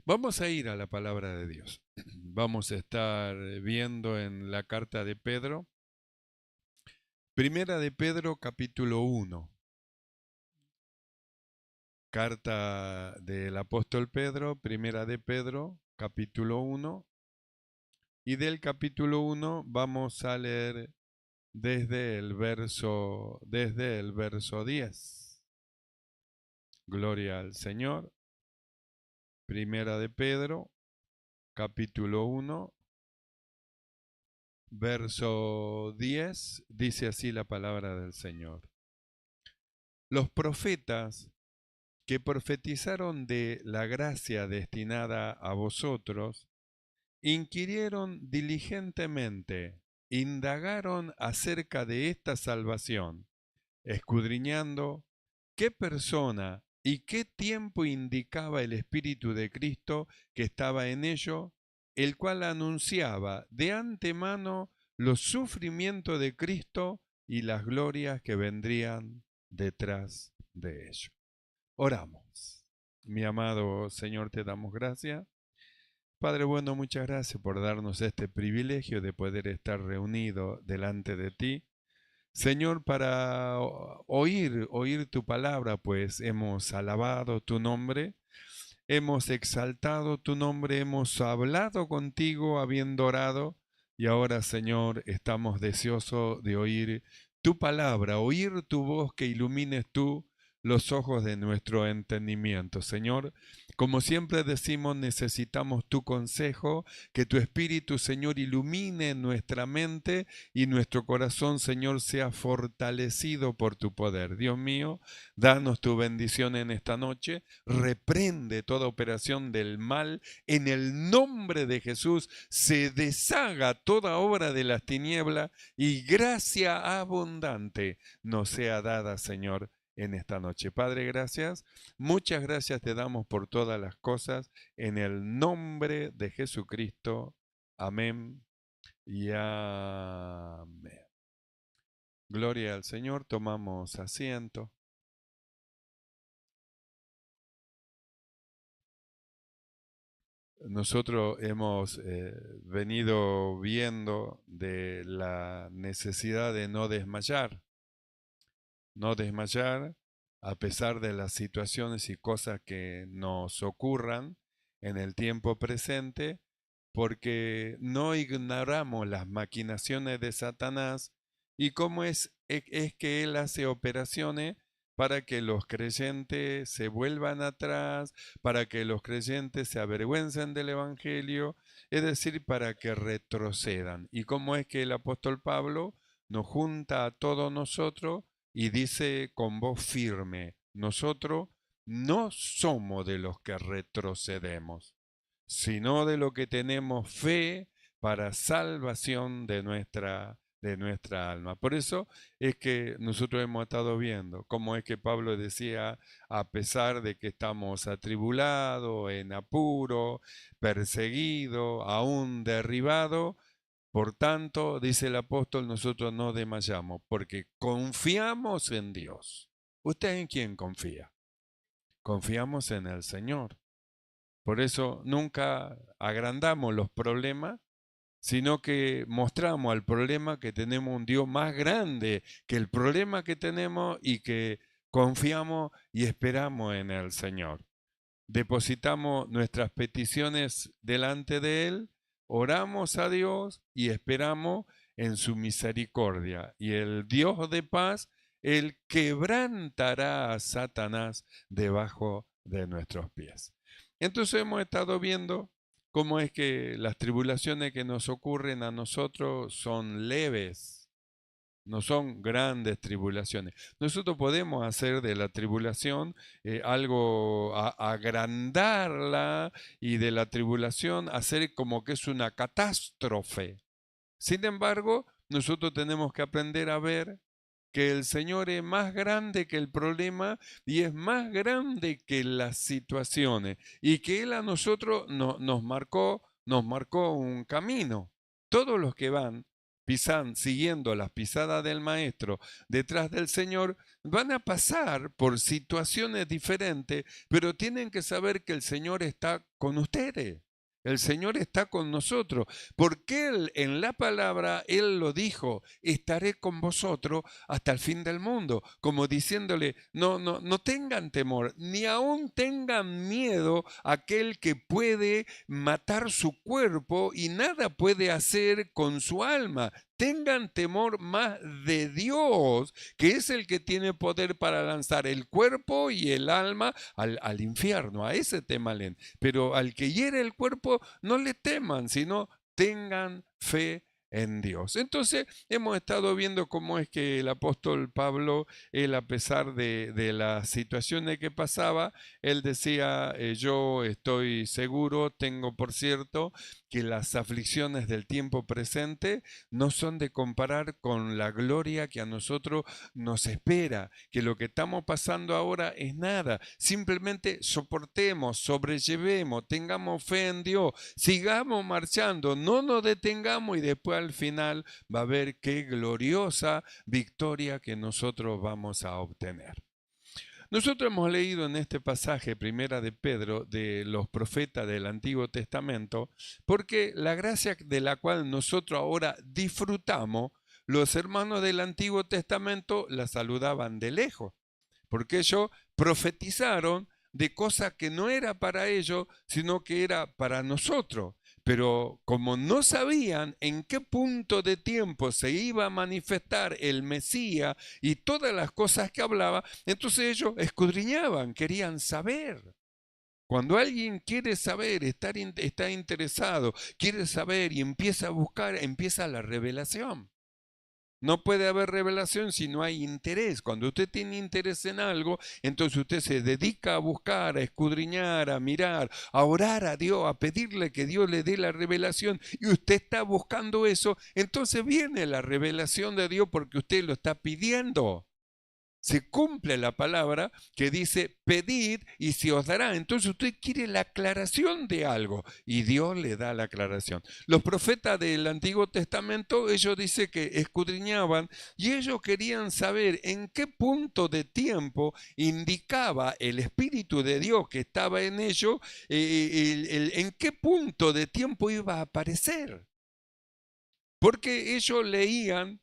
Vamos a ir a la palabra de Dios. Vamos a estar viendo en la carta de Pedro, primera de Pedro capítulo 1, carta del apóstol Pedro, primera de Pedro capítulo 1, y del capítulo 1 vamos a leer desde el verso 10. Gloria al Señor. Primera de Pedro capítulo 1, verso 10, dice así la palabra del Señor. Los profetas que profetizaron de la gracia destinada a vosotros, inquirieron diligentemente, indagaron acerca de esta salvación, escudriñando qué persona y qué tiempo indicaba el Espíritu de Cristo que estaba en ello, el cual anunciaba de antemano los sufrimientos de Cristo y las glorias que vendrían detrás de ello. Oramos. Mi amado Señor, te damos gracias. Padre bueno, muchas gracias por darnos este privilegio de poder estar reunido delante de ti. Señor, para oír tu palabra, pues hemos alabado tu nombre, hemos exaltado tu nombre, hemos hablado contigo habiendo orado, y ahora, Señor, estamos deseosos de oír tu palabra, oír tu voz, que ilumines tú los ojos de nuestro entendimiento. Señor, como siempre decimos, necesitamos tu consejo, que tu Espíritu, Señor, ilumine nuestra mente y nuestro corazón, Señor, sea fortalecido por tu poder. Dios mío, danos tu bendición en esta noche. Reprende toda operación del mal. En el nombre de Jesús se deshaga toda obra de las tinieblas y gracia abundante nos sea dada, Señor, en esta noche. Padre, gracias. Muchas gracias te damos por todas las cosas. En el nombre de Jesucristo. Amén y amén. Gloria al Señor. Tomamos asiento. Nosotros hemos venido viendo de la necesidad de no desmayar a pesar de las situaciones y cosas que nos ocurran en el tiempo presente, porque no ignoramos las maquinaciones de Satanás y cómo es que él hace operaciones para que los creyentes se vuelvan atrás, para que los creyentes se avergüencen del Evangelio, es decir, para que retrocedan. Y cómo es que el apóstol Pablo nos junta a todos nosotros y dice con voz firme, nosotros no somos de los que retrocedemos, sino de lo que tenemos fe para salvación de nuestra alma. Por eso es que nosotros hemos estado viendo cómo es que Pablo decía, a pesar de que estamos atribulados, en apuro, perseguidos, aún derribados, por tanto, dice el apóstol, nosotros no desmayamos, porque confiamos en Dios. ¿Usted en quién confía? Confiamos en el Señor. Por eso nunca agrandamos los problemas, sino que mostramos al problema que tenemos un Dios más grande que el problema que tenemos y que confiamos y esperamos en el Señor. Depositamos nuestras peticiones delante de Él, oramos a Dios y esperamos en su misericordia. Y el Dios de paz, Él quebrantará a Satanás debajo de nuestros pies. Entonces hemos estado viendo cómo es que las tribulaciones que nos ocurren a nosotros son leves, no son grandes tribulaciones. Nosotros podemos hacer de la tribulación algo, agrandarla, y de la tribulación hacer como que es una catástrofe. Sin embargo, nosotros tenemos que aprender a ver que el Señor es más grande que el problema y es más grande que las situaciones, y que Él a nosotros nos marcó un camino. Todos los que van siguiendo las pisadas del Maestro detrás del Señor, van a pasar por situaciones diferentes, pero tienen que saber que el Señor está con ustedes. El Señor está con nosotros, porque Él en la palabra, Él lo dijo, estaré con vosotros hasta el fin del mundo, como diciéndole, no tengan temor, ni aún tengan miedo a aquel que puede matar su cuerpo y nada puede hacer con su alma. Tengan temor más de Dios, que es el que tiene poder para lanzar el cuerpo y el alma al infierno. A ese temalen. Pero al que hiere el cuerpo, no le teman, sino tengan fe en Dios. Entonces, hemos estado viendo cómo es que el apóstol Pablo, él a pesar de las situaciones que pasaba, él decía, yo estoy seguro, tengo por cierto, que las aflicciones del tiempo presente no son de comparar con la gloria que a nosotros nos espera, que lo que estamos pasando ahora es nada, simplemente soportemos, sobrellevemos, tengamos fe en Dios, sigamos marchando, no nos detengamos y después al final va a ver qué gloriosa victoria que nosotros vamos a obtener. Nosotros hemos leído en este pasaje, primera de Pedro, de los profetas del Antiguo Testamento, porque la gracia de la cual nosotros ahora disfrutamos, los hermanos del Antiguo Testamento la saludaban de lejos, porque ellos profetizaron de cosas que no era para ellos, sino que era para nosotros. Pero como no sabían en qué punto de tiempo se iba a manifestar el Mesías y todas las cosas que hablaba, entonces ellos escudriñaban, querían saber. Cuando alguien quiere saber, está interesado, quiere saber y empieza a buscar, empieza la revelación. No puede haber revelación si no hay interés. Cuando usted tiene interés en algo, entonces usted se dedica a buscar, a escudriñar, a mirar, a orar a Dios, a pedirle que Dios le dé la revelación y usted está buscando eso, entonces viene la revelación de Dios porque usted lo está pidiendo. Se cumple la palabra que dice, pedid y se os dará. Entonces usted quiere la aclaración de algo y Dios le da la aclaración. Los profetas del Antiguo Testamento, ellos dicen que escudriñaban y ellos querían saber en qué punto de tiempo indicaba el Espíritu de Dios que estaba en ellos, en qué punto de tiempo iba a aparecer. Porque ellos leían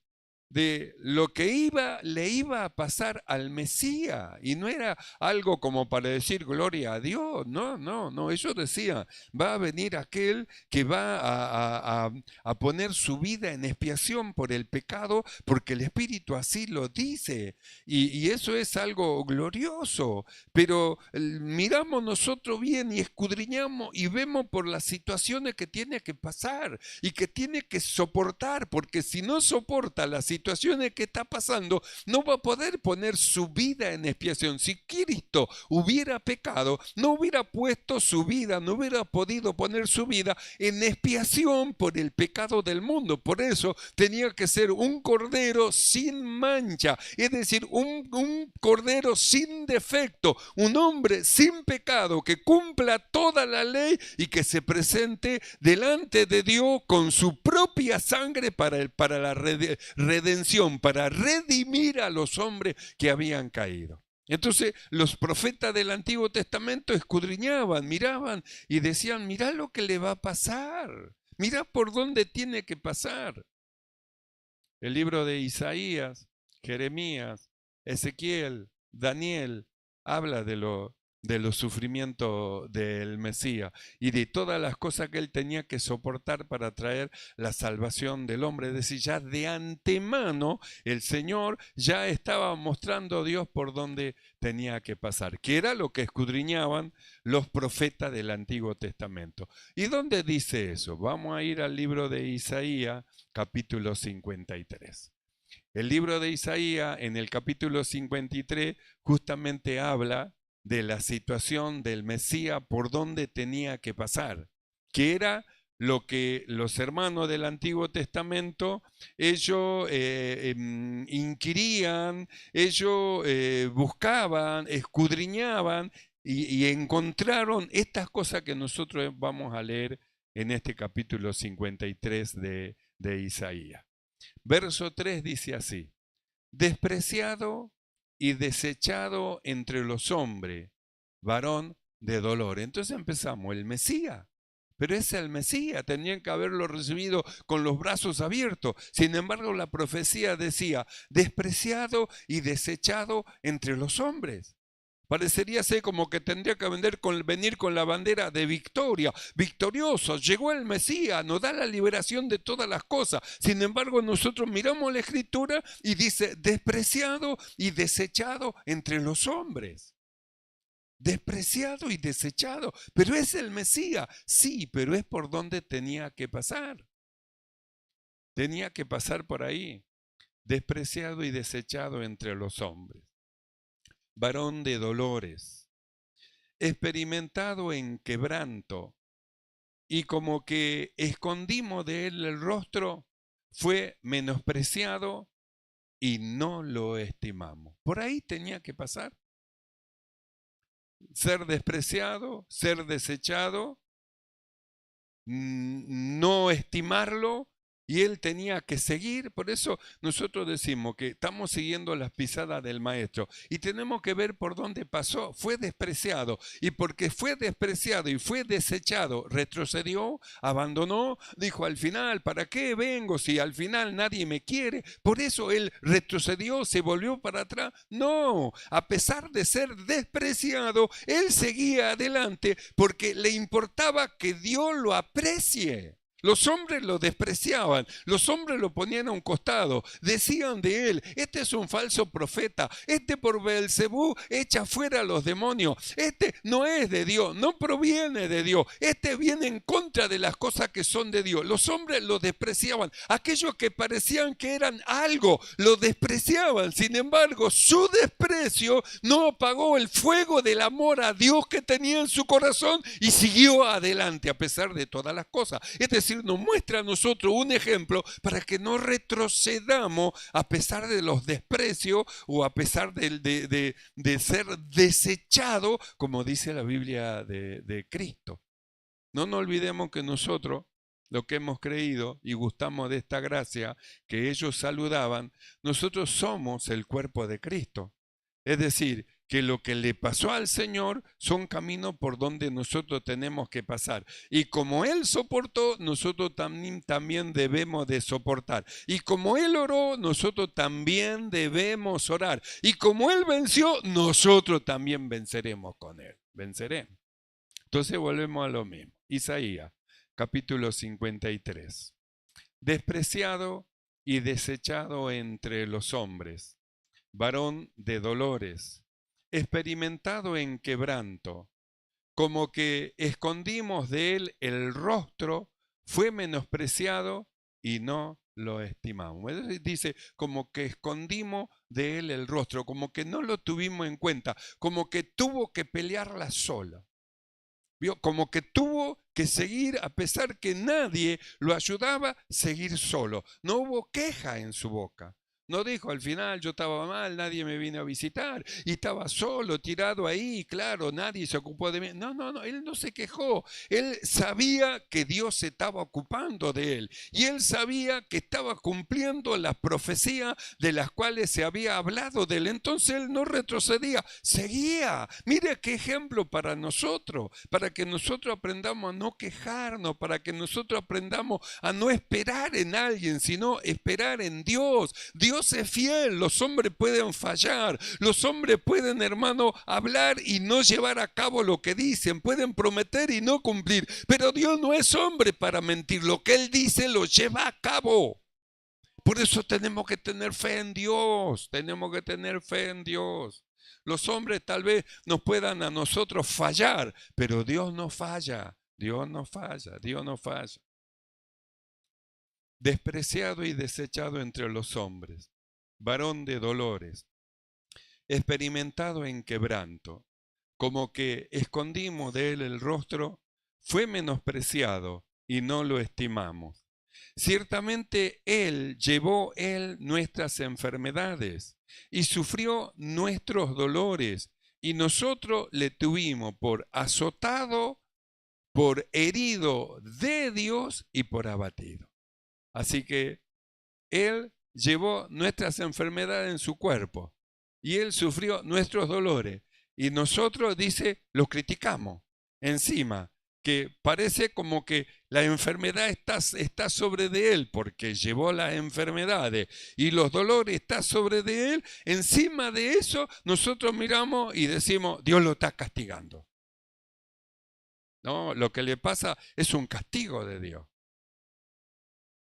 de lo que le iba a pasar al Mesías. Y no era algo como para decir gloria a Dios. No. Ellos decían, va a venir aquel que va a poner su vida en expiación por el pecado, porque el Espíritu así lo dice. Y eso es algo glorioso. Pero miramos nosotros bien y escudriñamos y vemos por las situaciones que tiene que pasar y que tiene que soportar, porque si no soporta las situaciones que está pasando, no va a poder poner su vida en expiación. Si Cristo hubiera pecado, no hubiera puesto su vida, no hubiera podido poner su vida en expiación por el pecado del mundo. Por eso tenía que ser un cordero sin mancha, es decir, un cordero sin defecto, un hombre sin pecado que cumpla toda la ley y que se presente delante de Dios con su propia sangre para la redención, para redimir a los hombres que habían caído. Entonces los profetas del Antiguo Testamento escudriñaban, miraban y decían, mirá lo que le va a pasar, mirá por dónde tiene que pasar. El libro de Isaías, Jeremías, Ezequiel, Daniel, habla de los sufrimientos del Mesías y de todas las cosas que él tenía que soportar para traer la salvación del hombre. Es decir, ya de antemano el Señor ya estaba mostrando a Dios por dónde tenía que pasar, que era lo que escudriñaban los profetas del Antiguo Testamento. ¿Y dónde dice eso? Vamos a ir al libro de Isaías, capítulo 53. El libro de Isaías, en el capítulo 53, justamente habla de la situación del Mesías por donde tenía que pasar, que era lo que los hermanos del Antiguo Testamento, ellos inquirían, ellos buscaban, escudriñaban y encontraron estas cosas que nosotros vamos a leer en este capítulo 53 de Isaías. Verso 3 dice así: despreciado y desechado entre los hombres, varón de dolor. Entonces empezamos, el Mesías. Pero es el Mesías, tenían que haberlo recibido con los brazos abiertos. Sin embargo, la profecía decía, despreciado y desechado entre los hombres. Parecería ser como que tendría que venir con la bandera de victoria, victorioso, llegó el Mesías, nos da la liberación de todas las cosas. Sin embargo, nosotros miramos la Escritura y dice, despreciado y desechado entre los hombres. Despreciado y desechado, pero es el Mesías, sí, pero es por donde tenía que pasar. Tenía que pasar por ahí, despreciado y desechado entre los hombres. Varón de dolores, experimentado en quebranto, y como que escondimos de él el rostro, fue menospreciado y no lo estimamos. Por ahí tenía que pasar. Ser despreciado, ser desechado, no estimarlo, y él tenía que seguir. Por eso nosotros decimos que estamos siguiendo las pisadas del maestro y tenemos que ver por dónde pasó. Fue despreciado, y porque fue despreciado y fue desechado, retrocedió, abandonó, dijo al final, ¿para qué vengo si al final nadie me quiere? Por eso él retrocedió, se volvió para atrás. No, a pesar de ser despreciado, él seguía adelante porque le importaba que Dios lo aprecie. Los hombres lo despreciaban, los hombres lo ponían a un costado, decían de él, este es un falso profeta, este por Beelzebú echa fuera a los demonios, este no es de Dios, no proviene de Dios, este viene en contra de las cosas que son de Dios. Los hombres lo despreciaban, aquellos que parecían que eran algo, lo despreciaban. Sin embargo, su desprecio no apagó el fuego del amor a Dios que tenía en su corazón y siguió adelante a pesar de todas las cosas. Es decir, nos muestra a nosotros un ejemplo para que no retrocedamos a pesar de los desprecios o a pesar de ser desechado, como dice la Biblia de Cristo. No nos olvidemos que nosotros, lo que hemos creído y gustamos de esta gracia que ellos saludaban, nosotros somos el cuerpo de Cristo. Es decir, que lo que le pasó al Señor son caminos por donde nosotros tenemos que pasar. Y como Él soportó, nosotros también debemos de soportar. Y como Él oró, nosotros también debemos orar. Y como Él venció, nosotros también venceremos con Él. Venceremos. Entonces volvemos a lo mismo. Isaías, capítulo 53. Despreciado y desechado entre los hombres, varón de dolores, experimentado en quebranto, como que escondimos de él el rostro, fue menospreciado y no lo estimamos. Dice, como que escondimos de él el rostro, como que no lo tuvimos en cuenta, como que tuvo que pelearla sola. ¿Vio? Como que tuvo que seguir, a pesar que nadie lo ayudaba, seguir solo. No hubo queja en su boca. No dijo al final, yo estaba mal, nadie me vino a visitar y estaba solo, tirado ahí, claro, nadie se ocupó de mí. No, no, no, él no se quejó. Él sabía que Dios se estaba ocupando de él y él sabía que estaba cumpliendo las profecías de las cuales se había hablado de él. Entonces él no retrocedía, seguía. Mire qué ejemplo para nosotros, para que nosotros aprendamos a no quejarnos, para que nosotros aprendamos a no esperar en alguien, sino esperar en Dios. Dios es fiel, los hombres pueden fallar, los hombres pueden, hermano, hablar y no llevar a cabo lo que dicen, pueden prometer y no cumplir, pero Dios no es hombre para mentir, lo que Él dice lo lleva a cabo. Por eso tenemos que tener fe en Dios, tenemos que tener fe en Dios. Los hombres tal vez nos puedan a nosotros fallar, pero Dios no falla, Dios no falla, Dios no falla. Despreciado y desechado entre los hombres, varón de dolores, experimentado en quebranto, como que escondimos de él el rostro, fue menospreciado y no lo estimamos. Ciertamente él llevó nuestras enfermedades y sufrió nuestros dolores, y nosotros le tuvimos por azotado, por herido de Dios y por abatido. Así que Él llevó nuestras enfermedades en su cuerpo y Él sufrió nuestros dolores. Y nosotros, dice, los criticamos encima, que parece como que la enfermedad está sobre de Él, porque llevó las enfermedades y los dolores está sobre de Él. Encima de eso, nosotros miramos y decimos, Dios lo está castigando. No, lo que le pasa es un castigo de Dios.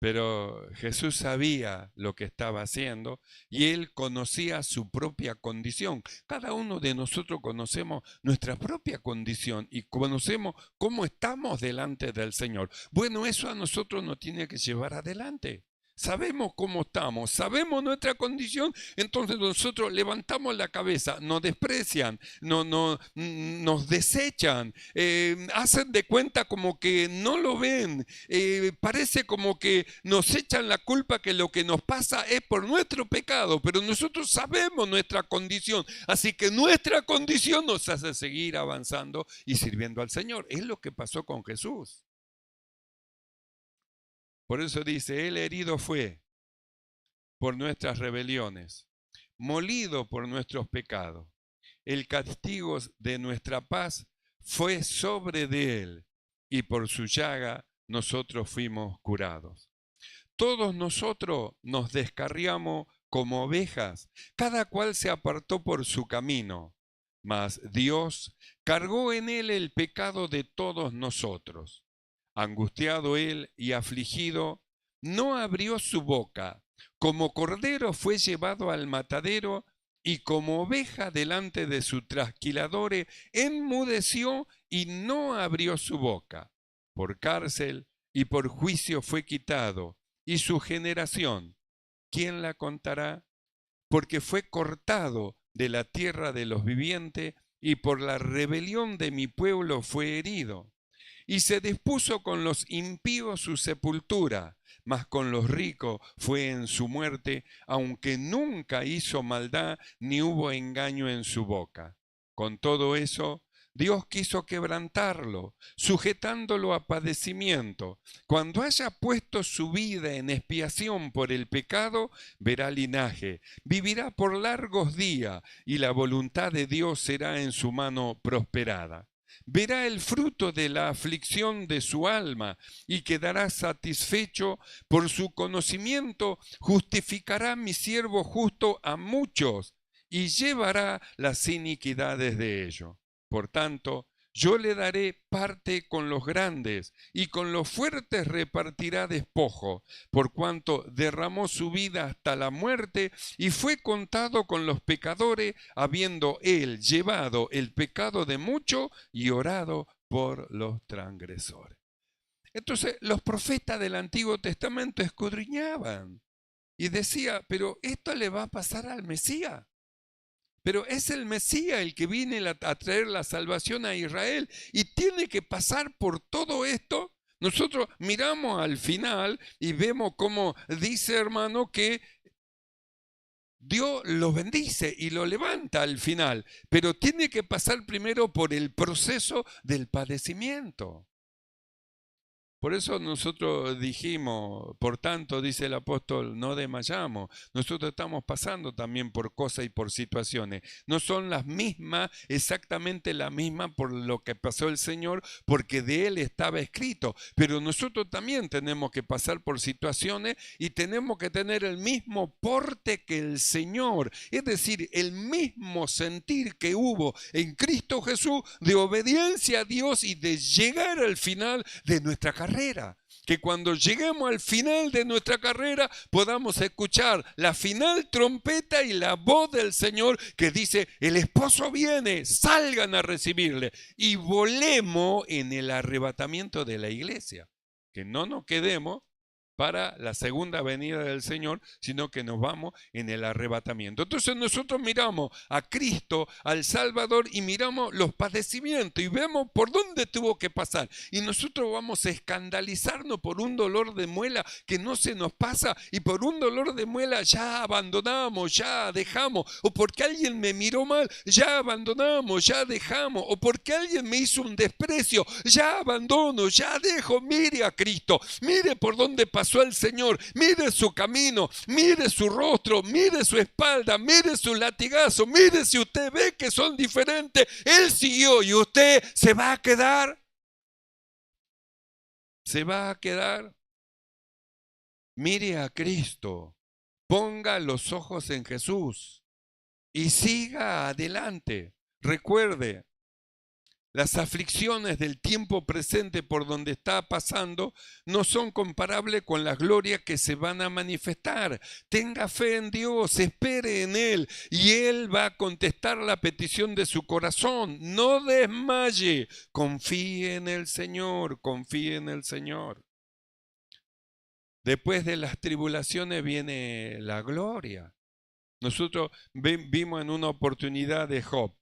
Pero Jesús sabía lo que estaba haciendo y Él conocía su propia condición. Cada uno de nosotros conocemos nuestra propia condición y conocemos cómo estamos delante del Señor. Bueno, eso a nosotros nos tiene que llevar adelante. Sabemos cómo estamos, sabemos nuestra condición, entonces nosotros levantamos la cabeza, nos desprecian, nos desechan, hacen de cuenta como que no lo ven, parece como que nos echan la culpa que lo que nos pasa es por nuestro pecado, pero nosotros sabemos nuestra condición, así que nuestra condición nos hace seguir avanzando y sirviendo al Señor. Es lo que pasó con Jesús. Por eso dice, Él herido fue por nuestras rebeliones, molido por nuestros pecados. El castigo de nuestra paz fue sobre de Él, y por su llaga nosotros fuimos curados. Todos nosotros nos descarriamos como ovejas, cada cual se apartó por su camino, mas Dios cargó en Él el pecado de todos nosotros. Angustiado él y afligido, no abrió su boca. Como cordero fue llevado al matadero, y como oveja delante de sus trasquiladores, enmudeció y no abrió su boca. Por cárcel y por juicio fue quitado, y su generación, ¿quién la contará? Porque fue cortado de la tierra de los vivientes, y por la rebelión de mi pueblo fue herido. Y se dispuso con los impíos su sepultura, mas con los ricos fue en su muerte, aunque nunca hizo maldad ni hubo engaño en su boca. Con todo eso, Dios quiso quebrantarlo, sujetándolo a padecimiento. Cuando haya puesto su vida en expiación por el pecado, verá linaje, vivirá por largos días, y la voluntad de Dios será en su mano prosperada. Verá el fruto de la aflicción de su alma y quedará satisfecho. Por su conocimiento justificará mi siervo justo a muchos y llevará las iniquidades de ellos. Por tanto, yo le daré parte con los grandes y con los fuertes repartirá despojo, por cuanto derramó su vida hasta la muerte y fue contado con los pecadores, habiendo él llevado el pecado de muchos y orado por los transgresores. Entonces los profetas del Antiguo Testamento escudriñaban y decía, pero esto le va a pasar al Mesías. Pero es el Mesías el que viene a traer la salvación a Israel y tiene que pasar por todo esto. Nosotros miramos al final y vemos cómo dice, hermano, que Dios lo bendice y lo levanta al final, pero tiene que pasar primero por el proceso del padecimiento. Por eso nosotros dijimos, por tanto, dice el apóstol, no desmayamos. Nosotros estamos pasando también por cosas y por situaciones. No son las mismas, exactamente las mismas por lo que pasó el Señor, porque de Él estaba escrito. Pero nosotros también tenemos que pasar por situaciones y tenemos que tener el mismo porte que el Señor. Es decir, el mismo sentir que hubo en Cristo Jesús de obediencia a Dios y de llegar al final de nuestra carrera. Que cuando lleguemos al final de nuestra carrera podamos escuchar la final trompeta y la voz del Señor que dice, el esposo viene, salgan a recibirle y volemos en el arrebatamiento de la iglesia. Que no nos quedemos para la segunda venida del Señor, sino que nos vamos en el arrebatamiento. Entonces nosotros miramos a Cristo, al Salvador, y miramos los padecimientos y vemos por dónde tuvo que pasar. Y nosotros vamos a escandalizarnos por un dolor de muela que no se nos pasa, y por un dolor de muela ya abandonamos, ya dejamos, o porque alguien me miró mal, ya abandonamos, ya dejamos, o porque alguien me hizo un desprecio, ya abandono, ya dejo. Mire a Cristo, mire por dónde pasó pasó al Señor, mire su camino, mire su rostro, mire su espalda, mire su latigazo, mire si usted ve que son diferentes. Él siguió y usted se va a quedar. Se va a quedar. Mire a Cristo, ponga los ojos en Jesús y siga adelante. Recuerde, las aflicciones del tiempo presente por donde está pasando no son comparables con las glorias que se van a manifestar. Tenga fe en Dios, espere en Él y Él va a contestar la petición de su corazón. No desmaye, confíe en el Señor, confíe en el Señor. Después de las tribulaciones viene la gloria. Nosotros vimos en una oportunidad de Job,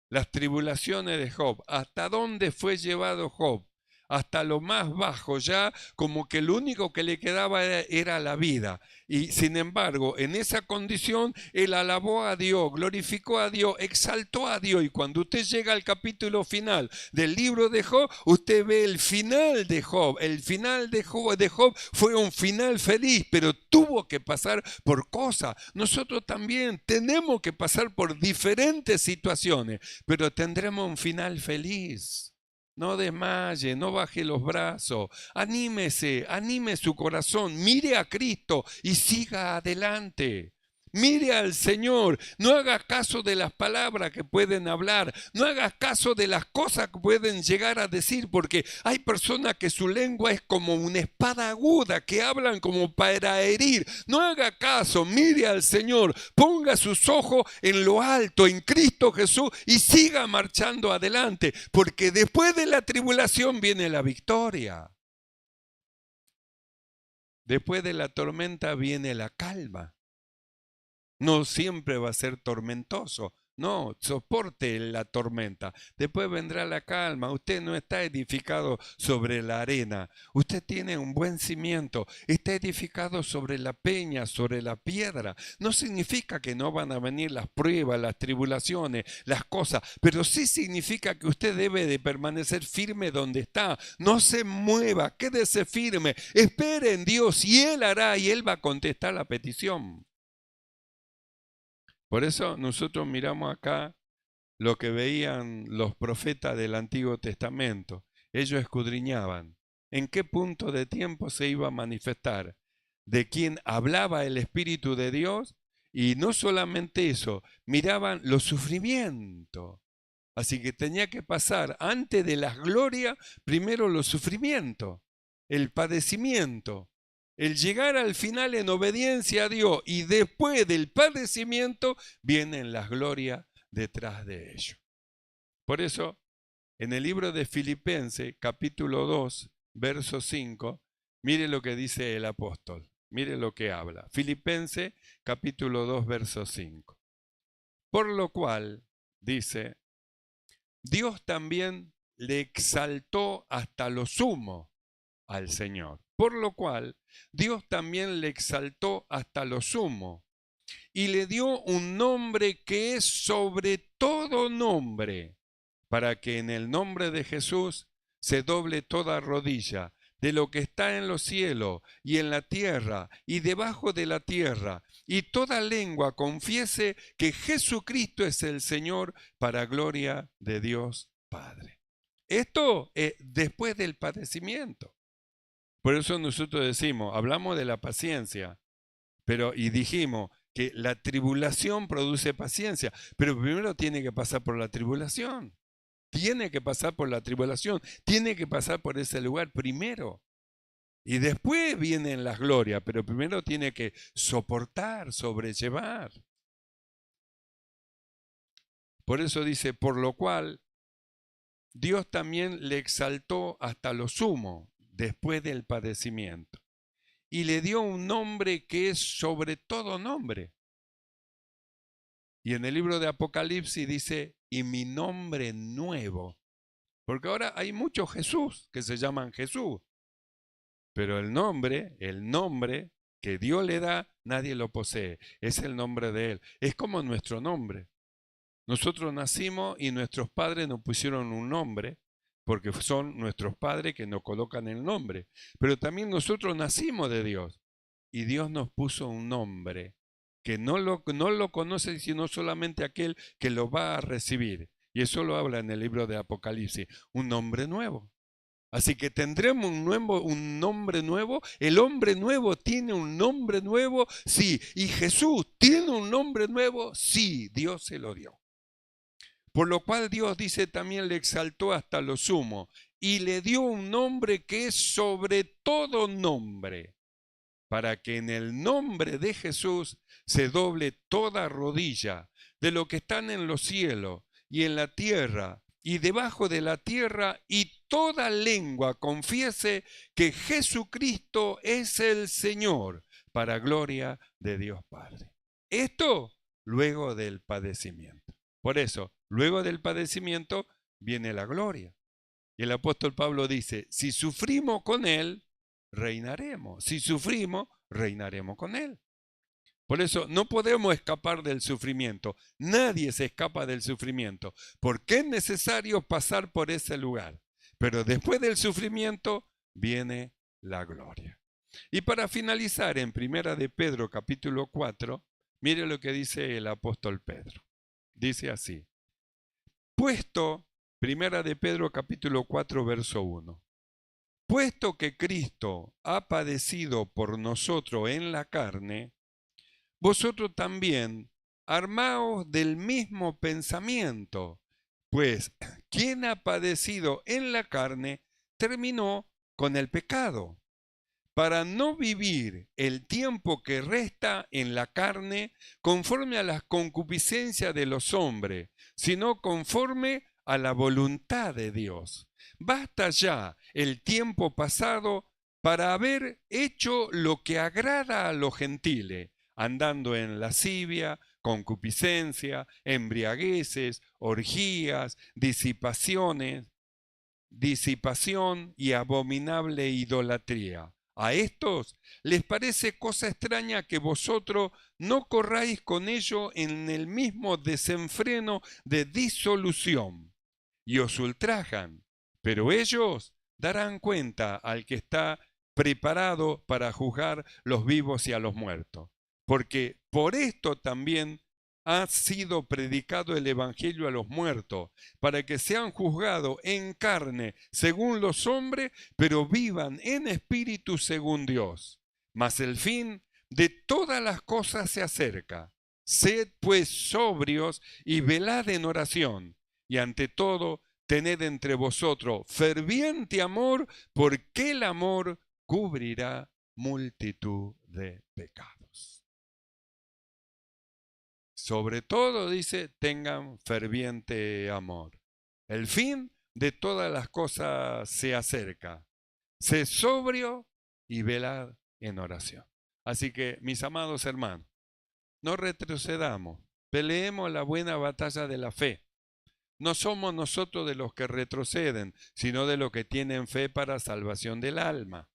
las tribulaciones de Job, hasta dónde fue llevado Job, hasta lo más bajo, ya como que lo único que le quedaba era la vida. Y sin embargo, en esa condición, él alabó a Dios, glorificó a Dios, exaltó a Dios. Y cuando usted llega al capítulo final del libro de Job, usted ve el final de Job. El final de Job fue un final feliz, pero tuvo que pasar por cosas. Nosotros también tenemos que pasar por diferentes situaciones, pero tendremos un final feliz. No desmaye, no baje los brazos, anímese, anime su corazón, mire a Cristo y siga adelante. Mire al Señor, no haga caso de las palabras que pueden hablar, no haga caso de las cosas que pueden llegar a decir, porque hay personas que su lengua es como una espada aguda, que hablan como para herir. No haga caso, mire al Señor, ponga sus ojos en lo alto, en Cristo Jesús, y siga marchando adelante, porque después de la tribulación viene la victoria. Después de la tormenta viene la calma. No siempre va a ser tormentoso. No, soporte la tormenta. Después vendrá la calma. Usted no está edificado sobre la arena. Usted tiene un buen cimiento. Está edificado sobre la peña, sobre la piedra. No significa que no van a venir las pruebas, las tribulaciones, las cosas, pero sí significa que usted debe de permanecer firme donde está. No se mueva, quédese firme. Espere en Dios y Él hará y Él va a contestar la petición. Por eso nosotros miramos acá lo que veían los profetas del Antiguo Testamento. Ellos escudriñaban en qué punto de tiempo se iba a manifestar, de quién hablaba el Espíritu de Dios, y no solamente eso, miraban los sufrimientos. Así que tenía que pasar antes de las glorias, primero los sufrimientos, el padecimiento. El llegar al final en obediencia a Dios y después del padecimiento vienen las glorias detrás de ello. Por eso, en el libro de Filipenses, capítulo 2, verso 5, mire lo que dice el apóstol, mire lo que habla. Filipenses, capítulo 2, verso 5. Por lo cual, dice, Dios también le exaltó hasta lo sumo al Señor. Por lo cual, Dios también le exaltó hasta lo sumo y le dio un nombre que es sobre todo nombre, para que en el nombre de Jesús se doble toda rodilla de lo que está en los cielos y en la tierra y debajo de la tierra, y toda lengua confiese que Jesucristo es el Señor, para gloria de Dios Padre. Esto es después del padecimiento. Por eso nosotros decimos, hablamos de la paciencia, y dijimos que la tribulación produce paciencia, pero primero tiene que pasar por la tribulación. Tiene que pasar por la tribulación, tiene que pasar por ese lugar primero. Y después vienen las glorias, pero primero tiene que soportar, sobrellevar. Por eso dice, por lo cual Dios también le exaltó hasta lo sumo después del padecimiento y le dio un nombre que es sobre todo nombre. Y en el libro de Apocalipsis dice, y mi nombre nuevo. Porque ahora hay muchos Jesús que se llaman Jesús. Pero el nombre que Dios le da, nadie lo posee. Es el nombre de Él. Es como nuestro nombre. Nosotros nacimos y nuestros padres nos pusieron un nombre, porque son nuestros padres que nos colocan el nombre. Pero también nosotros nacimos de Dios y Dios nos puso un nombre que no lo conoce sino solamente aquel que lo va a recibir. Y eso lo habla en el libro de Apocalipsis, un nombre nuevo. Así que tendremos un nombre nuevo. El hombre nuevo tiene un nombre nuevo, sí. Y Jesús tiene un nombre nuevo, sí. Dios se lo dio. Por lo cual Dios dice también le exaltó hasta lo sumo y le dio un nombre que es sobre todo nombre, para que en el nombre de Jesús se doble toda rodilla de lo que están en los cielos y en la tierra y debajo de la tierra, y toda lengua confiese que Jesucristo es el Señor, para gloria de Dios Padre. Esto luego del padecimiento. Por eso, luego del padecimiento viene la gloria. Y el apóstol Pablo dice, si sufrimos con Él, reinaremos. Si sufrimos, reinaremos con Él. Por eso no podemos escapar del sufrimiento. Nadie se escapa del sufrimiento, porque es necesario pasar por ese lugar. Pero después del sufrimiento viene la gloria. Y para finalizar, en Primera de Pedro capítulo 4, mire lo que dice el apóstol Pedro. Dice así, puesto, Primera de Pedro capítulo 4 verso 1, puesto que Cristo ha padecido por nosotros en la carne, vosotros también armaos del mismo pensamiento, pues quien ha padecido en la carne terminó con el pecado, para no vivir el tiempo que resta en la carne conforme a las concupiscencias de los hombres, sino conforme a la voluntad de Dios. Basta ya el tiempo pasado para haber hecho lo que agrada a los gentiles, andando en lascivia, concupiscencia, embriagueces, orgías, disipación y abominable idolatría. A estos les parece cosa extraña que vosotros no corráis con ellos en el mismo desenfreno de disolución y os ultrajan, pero ellos darán cuenta al que está preparado para juzgar los vivos y a los muertos. Porque por esto también ha sido predicado el evangelio a los muertos, para que sean juzgados en carne según los hombres, pero vivan en espíritu según Dios. Mas el fin de todas las cosas se acerca. Sed pues sobrios y velad en oración, y ante todo tened entre vosotros ferviente amor, porque el amor cubrirá multitud de pecados. Sobre todo, dice, tengan ferviente amor. El fin de todas las cosas se acerca. Sé sobrio y velad en oración. Así que, mis amados hermanos, no retrocedamos, peleemos la buena batalla de la fe. No somos nosotros de los que retroceden, sino de los que tienen fe para salvación del alma.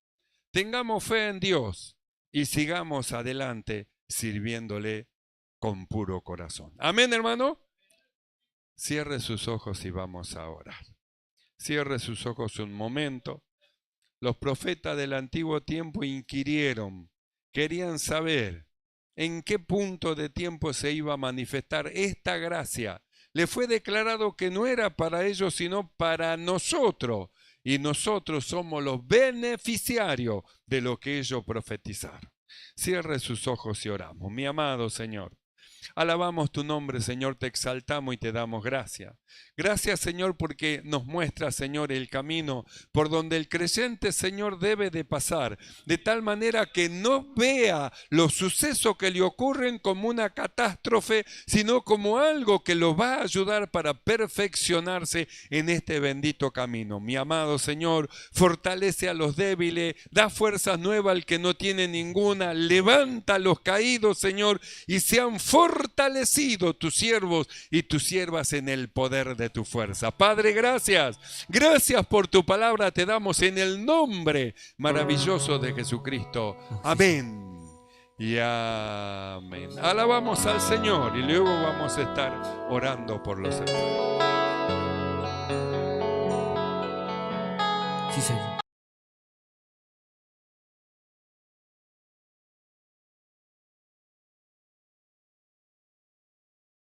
Tengamos fe en Dios y sigamos adelante sirviéndole con puro corazón. Amén, hermano. Cierre sus ojos y vamos a orar. Cierre sus ojos un momento. Los profetas del antiguo tiempo inquirieron, querían saber en qué punto de tiempo se iba a manifestar esta gracia. Le fue declarado que no era para ellos, sino para nosotros. Y nosotros somos los beneficiarios de lo que ellos profetizaron. Cierre sus ojos y oramos. Mi amado Señor, alabamos tu nombre, Señor, te exaltamos y te damos gracias. Gracias, Señor, porque nos muestra, Señor, el camino por donde el creyente, Señor, debe de pasar, de tal manera que no vea los sucesos que le ocurren como una catástrofe, sino como algo que lo va a ayudar para perfeccionarse en este bendito camino. Mi amado Señor, fortalece a los débiles, da fuerzas nuevas al que no tiene ninguna, levanta a los caídos, Señor, y sean fortalecidos tus siervos y tus siervas en el poder de tu fuerza. Padre, gracias. Gracias por tu palabra. Te damos en el nombre maravilloso de Jesucristo. Amén. Y amén. Alabamos al Señor y luego vamos a estar orando por los hermanos. Sí, señor.